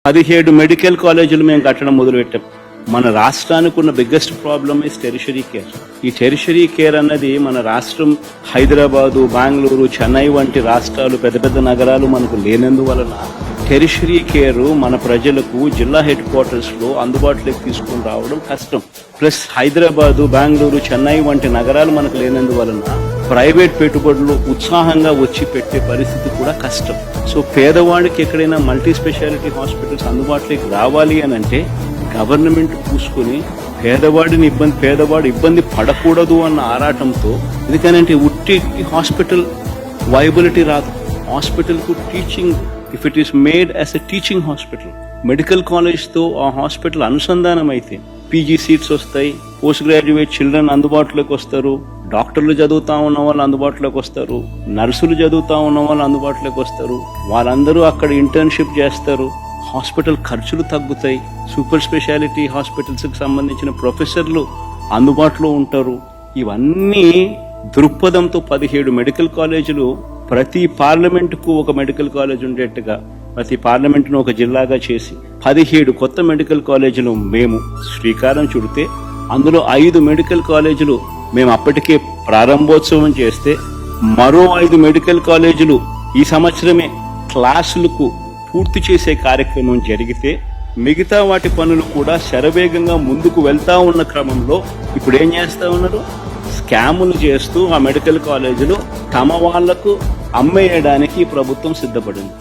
17 medical కాలేజీలు మేము కట్టడం మొదలుపెట్టాం. మన రాష్ట్రానికి ఉన్న biggest problem is tertiary care. ఈ టెరిషరీ కేర్ అన్నది మన రాష్ట్రం హైదరాబాదు, బెంగళూరు, చెన్నై వంటి రాష్ట్రాలు, పెద్ద పెద్ద నగరాలు మనకు లేనందువలన టెరిషరీ కేర్ మన ప్రజలకు జిల్లా హెడ్ క్వార్టర్స్ లో అందుబాటులోకి తీసుకుని రావడం కష్టం. ప్లస్ హైదరాబాదు, బెంగళూరు, చెన్నై వంటి నగరాలు మనకు లేనందువలన ప్రైవేట్ పెట్టుబడులు ఉత్సాహంగా వచ్చి పెట్టే పరిస్థితి కూడా కష్టం. సో పేదవాడికి ఎక్కడైనా మల్టీ స్పెషాలిటీ హాస్పిటల్స్ అందుబాటులోకి రావాలి అని అంటే గవర్నమెంట్ పూసుకొని పేదవాడు ఇబ్బంది పడకూడదు అన్న ఆరాటంతో, ఎందుకనంటే ఉట్టి హాస్పిటల్ వైబిలిటీ రాదు. హాస్పిటల్ కు teaching, if it is made as a teaching hospital, medical college తో ఆ హాస్పిటల్ అనుసంధానం అయితే పీజీ సీట్స్ వస్తాయి, పోస్ట్ గ్రాడ్యుయేట్ చిల్డ్రన్ అందుబాటులోకి వస్తారు, డాక్టర్లు చదువుతా ఉన్న వాళ్ళు అందుబాటులోకి వస్తారు, నర్సులు చదువుతా ఉన్న వాళ్ళు అందుబాటులోకి వస్తారు, వాళ్ళందరూ అక్కడ ఇంటర్న్షిప్ చేస్తారు, హాస్పిటల్ ఖర్చులు తగ్గుతాయి, సూపర్ స్పెషాలిటీ హాస్పిటల్స్ కి సంబంధించిన ప్రొఫెసర్లు అందుబాటులో ఉంటారు. ఇవన్నీ దృక్పథంతో 17 మెడికల్ కాలేజీలు, ప్రతి పార్లమెంటుకు ఒక మెడికల్ కాలేజ్ ఉండేట్టుగా ప్రతి పార్లమెంటును ఒక జిల్లాగా చేసి 17 కొత్త మెడికల్ కాలేజీలు మేము శ్రీకారం చుడితే, అందులో 5 మెడికల్ కాలేజీలు మేము అప్పటికే ప్రారంభోత్సవం చేస్తే, మరో 5 మెడికల్ కాలేజీలు ఈ సంవత్సరమే క్లాసులకు పూర్తి చేసే కార్యక్రమం జరిగితే, మిగతా వాటి పనులు కూడా శరవేగంగా ముందుకు వెళ్తా ఉన్న క్రమంలో ఇప్పుడు ఏం చేస్తా ఉన్నారు? స్కాములు చేస్తూ ఆ మెడికల్ కాలేజీలు తమ వాళ్లకు అమ్మేయడానికి ప్రభుత్వం సిద్ధపడింది.